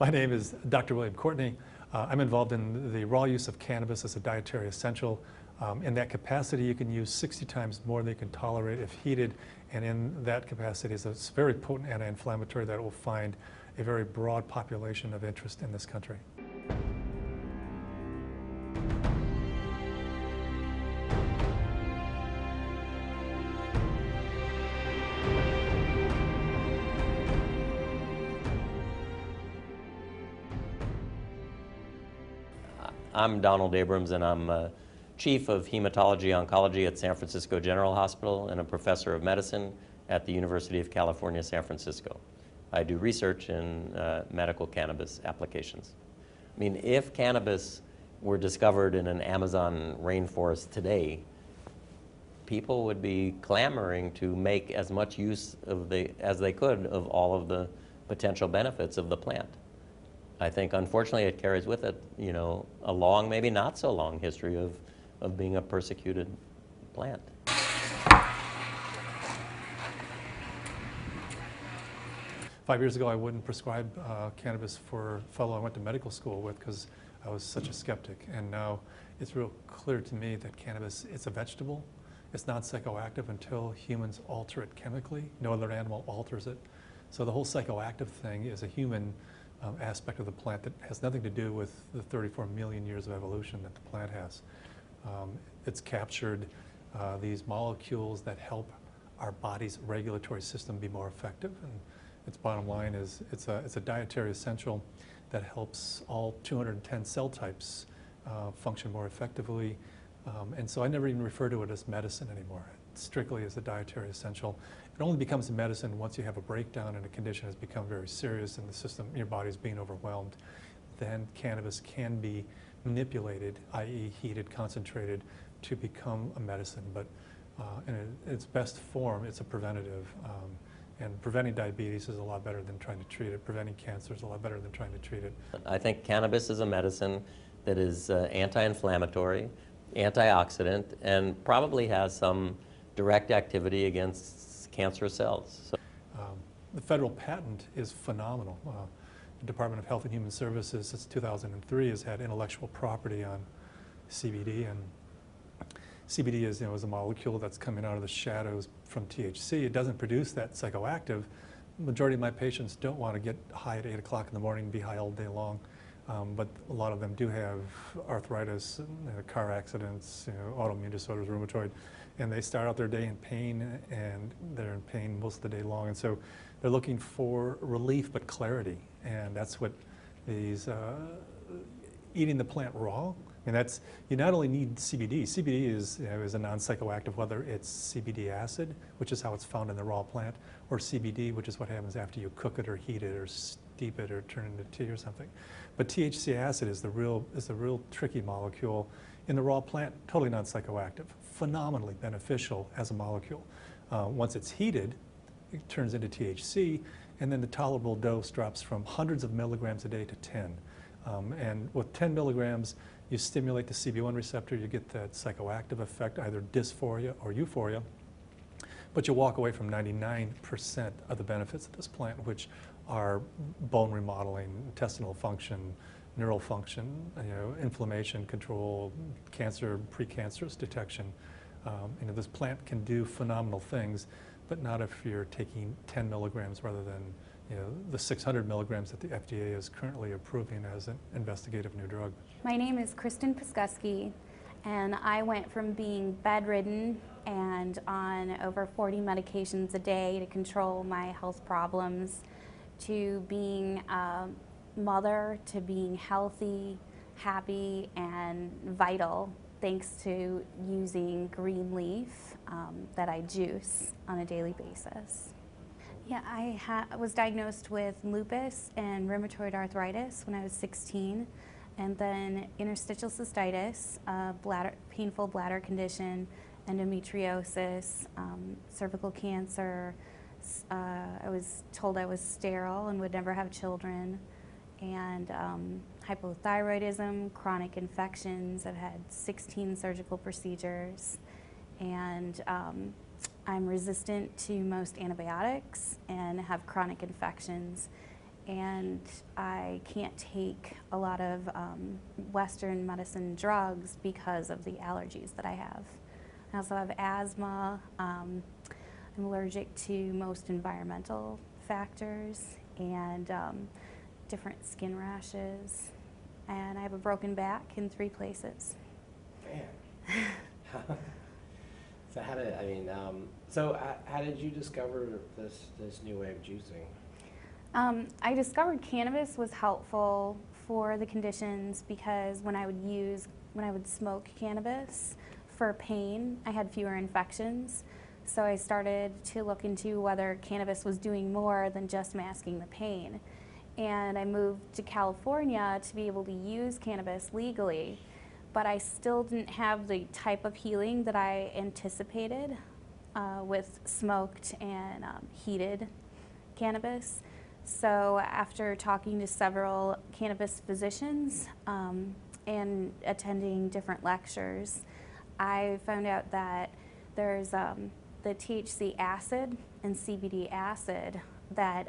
My name is Dr. William Courtney. I'm involved in the raw use of cannabis as a dietary essential. In that capacity, you can use 60 times more than you can tolerate if heated, and in that capacity is a very potent anti-inflammatory that will find a very broad population of interest in this country. I'm Donald Abrams, and I'm Chief of Hematology Oncology at San Francisco General Hospital and a Professor of Medicine at the University of California, San Francisco. I do research in medical cannabis applications. I mean, if cannabis were discovered in an Amazon rainforest today, people would be clamoring to make as much use as they could of all of the potential benefits of the plant. I think, unfortunately, it carries with it, a long, maybe not so long history of being a persecuted plant. 5 years ago, I wouldn't prescribe cannabis for a fellow I went to medical school with because I was such a skeptic. And now it's real clear to me that cannabis, it's a vegetable. It's not psychoactive until humans alter it chemically. No other animal alters it. So the whole psychoactive thing is a human aspect of the plant that has nothing to do with the 34 million years of evolution that the plant has. It's captured these molecules that help our body's regulatory system be more effective. And its bottom line is it's a dietary essential that helps all 210 cell types function more effectively. And so I never even refer to it as medicine anymore. Strictly as a dietary essential. It only becomes a medicine once you have a breakdown and a condition has become very serious and the system, your body's being overwhelmed. Then cannabis can be manipulated, i.e. heated, concentrated, to become a medicine. But in its best form, it's a preventative. And preventing diabetes is a lot better than trying to treat it. Preventing cancer is a lot better than trying to treat it. I think cannabis is a medicine that is anti-inflammatory, antioxidant, and probably has some direct activity against cancer cells. So, the federal patent is phenomenal. The Department of Health and Human Services since 2003 has had intellectual property on CBD, and CBD is, is a molecule that's coming out of the shadows from THC. It doesn't produce that psychoactive. The majority of my patients don't want to get high at 8 o'clock in the morning and be high all day long. But a lot of them do have arthritis, car accidents, autoimmune disorders, rheumatoid, and they start out their day in pain, and they're in pain most of the day long. And so they're looking for relief but clarity, and that's what these eating the plant raw. And that's, you not only need CBD. CBD is a non-psychoactive, whether it's CBD acid, which is how it's found in the raw plant, or CBD, which is what happens after you cook it or heat it or steep it or turn it into tea or something. But THC acid is the real tricky molecule in the raw plant, totally non-psychoactive, phenomenally beneficial as a molecule. Once it's heated, it turns into THC, and then the tolerable dose drops from hundreds of milligrams a day to 10. And with 10 milligrams, you stimulate the CB1 receptor, you get that psychoactive effect, either dysphoria or euphoria, but you walk away from 99% of the benefits of this plant, which are bone remodeling, intestinal function, neural function, inflammation control, cancer, precancerous detection. This plant can do phenomenal things, but not if you're taking 10 milligrams rather than the 600 milligrams that the FDA is currently approving as an investigative new drug. My name is Kristen Piskuski, and I went from being bedridden and on over 40 medications a day to control my health problems to being a mother, to being healthy, happy, and vital thanks to using green leaf that I juice on a daily basis. Yeah, I was diagnosed with lupus and rheumatoid arthritis when I was 16, and then interstitial cystitis, painful bladder condition, endometriosis, cervical cancer. I was told I was sterile and would never have children, and hypothyroidism, chronic infections. I've had 16 surgical procedures, and I'm resistant to most antibiotics and have chronic infections. and I can't take a lot of Western medicine drugs because of the allergies that I have. I also have asthma. I'm allergic to most environmental factors and different skin rashes. And I have a broken back in 3 places. Man. So how did, how did you discover this new way of juicing? I discovered cannabis was helpful for the conditions because when I would smoke cannabis for pain, I had fewer infections. So I started to look into whether cannabis was doing more than just masking the pain. And I moved to California to be able to use cannabis legally, but I still didn't have the type of healing that I anticipated with smoked and heated cannabis. So after talking to several cannabis physicians and attending different lectures, I found out that there's the THC acid and CBD acid that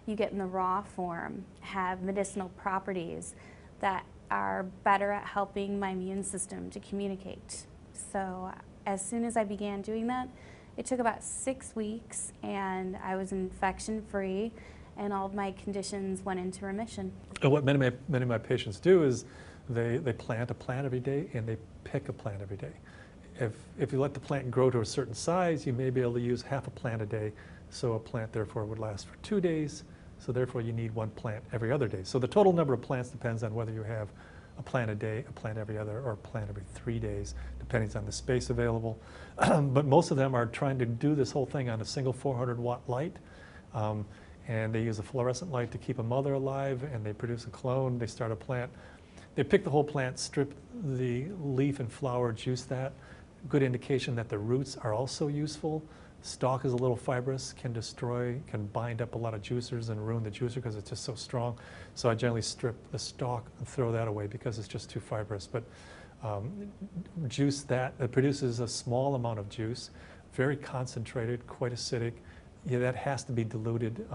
you get in the raw form have medicinal properties that are better at helping my immune system to communicate. So as soon as I began doing that, it took about 6 weeks and I was infection-free and all of my conditions went into remission. And what many of my patients do is they plant a plant every day and they pick a plant every day. If you let the plant grow to a certain size, you may be able to use half a plant a day. So a plant therefore would last for 2 days. So therefore you need 1 plant every other day. So the total number of plants depends on whether you have a plant a day, a plant every other, or a plant every 3 days, depending on the space available. But most of them are trying to do this whole thing on a single 400-watt light. And they use a fluorescent light to keep a mother alive, and they produce a clone. They start a plant. They pick the whole plant, strip the leaf and flower, juice that. Good indication that the roots are also useful. Stalk is a little fibrous, can bind up a lot of juicers and ruin the juicer because it's just so strong. So I generally strip the stalk and throw that away because it's just too fibrous. But juice that, it produces a small amount of juice, very concentrated, quite acidic. Yeah, that has to be diluted.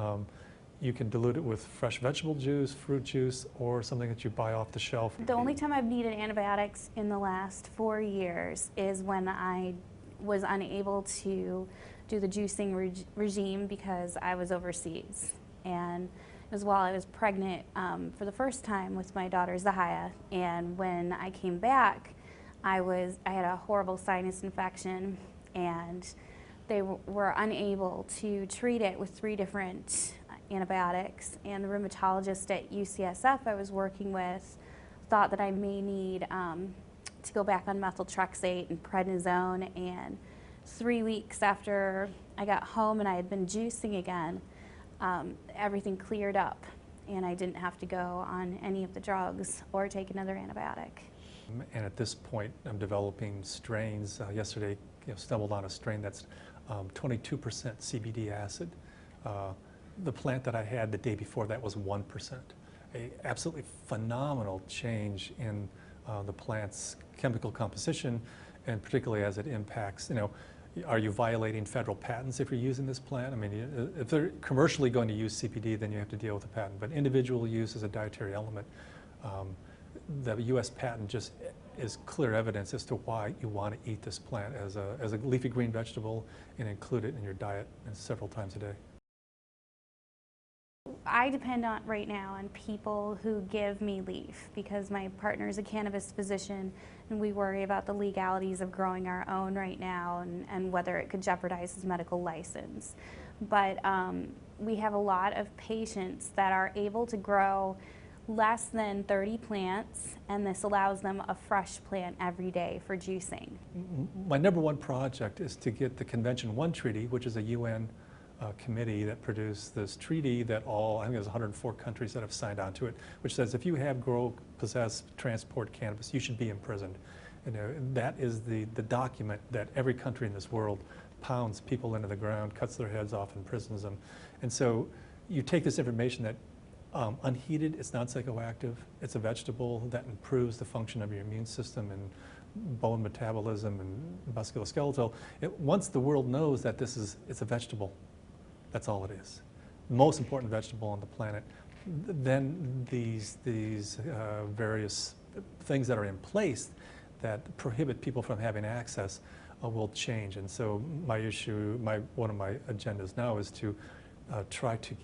You can dilute it with fresh vegetable juice, fruit juice, or something that you buy off the shelf. The only time I've needed antibiotics in the last 4 years is when I was unable to do the juicing regime because I was overseas. And it was while I was pregnant for the first time with my daughter Zahaya. And when I came back, I had a horrible sinus infection, and they were unable to treat it with 3 different antibiotics. And the rheumatologist at UCSF I was working with thought that I may need to go back on methotrexate and prednisone. And 3 weeks after I got home and I had been juicing again, everything cleared up and I didn't have to go on any of the drugs or take another antibiotic. And at this point, I'm developing strains. Yesterday, stumbled on a strain that's 22% CBD acid. The plant that I had the day before that was 1%. A absolutely phenomenal change in the plant's chemical composition, and particularly as it impacts, are you violating federal patents if you're using this plant? I mean, if they're commercially going to use CBD, then you have to deal with the patent. But individual use as a dietary element, the U.S. patent just is clear evidence as to why you want to eat this plant as a leafy green vegetable and include it in your diet several times a day. I depend on right now on people who give me leaf because my partner is a cannabis physician and we worry about the legalities of growing our own right now and whether it could jeopardize his medical license. But we have a lot of patients that are able to grow less than 30 plants, and this allows them a fresh plant every day for juicing. My #1 project is to get the Convention 1 treaty, which is a UN committee that produced this treaty that I think there's 104 countries that have signed on to it, which says if you have, grow, possess, transport cannabis, you should be imprisoned. That is the document that every country in this world pounds people into the ground, cuts their heads off, and imprisons them. And so you take this information that unheated, it's not psychoactive, it's a vegetable that improves the function of your immune system and bone metabolism and musculoskeletal. Once the world knows that it's a vegetable, that's all it is. most important vegetable on the planet, then these various things that are in place that prohibit people from having access will change. And so one of my agendas now is to try to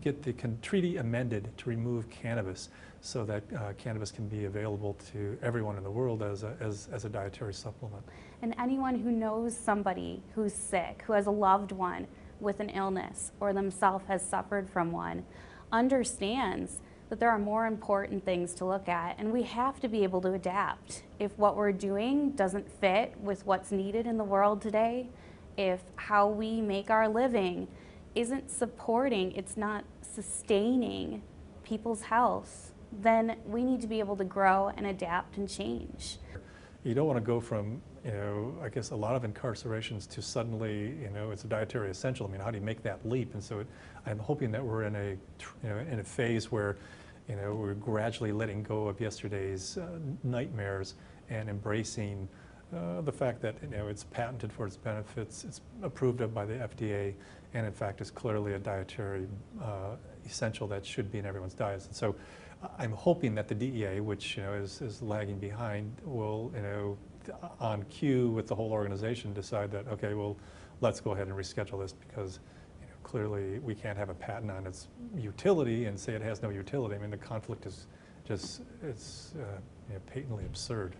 get the treaty amended to remove cannabis, so that cannabis can be available to everyone in the world as a dietary supplement. And anyone who knows somebody who's sick, who has a loved one with an illness, or themselves has suffered from one, understands that there are more important things to look at, and we have to be able to adapt. If what we're doing doesn't fit with what's needed in the world today, if how we make our living isn't supporting, it's not sustaining people's health, then we need to be able to grow and adapt and change. You don't want to go from, I guess a lot of incarcerations to suddenly, it's a dietary essential. I mean, how do you make that leap? And so I'm hoping that we're in a phase where, we're gradually letting go of yesterday's nightmares and embracing the fact that, it's patented for its benefits, it's approved of by the FDA, and in fact is clearly a dietary essential that should be in everyone's diets. And so I'm hoping that the DEA, which is lagging behind, will on cue with the whole organization decide that, okay, well, let's go ahead and reschedule this, because clearly we can't have a patent on its utility and say it has no utility. I mean, the conflict is just, it's patently absurd.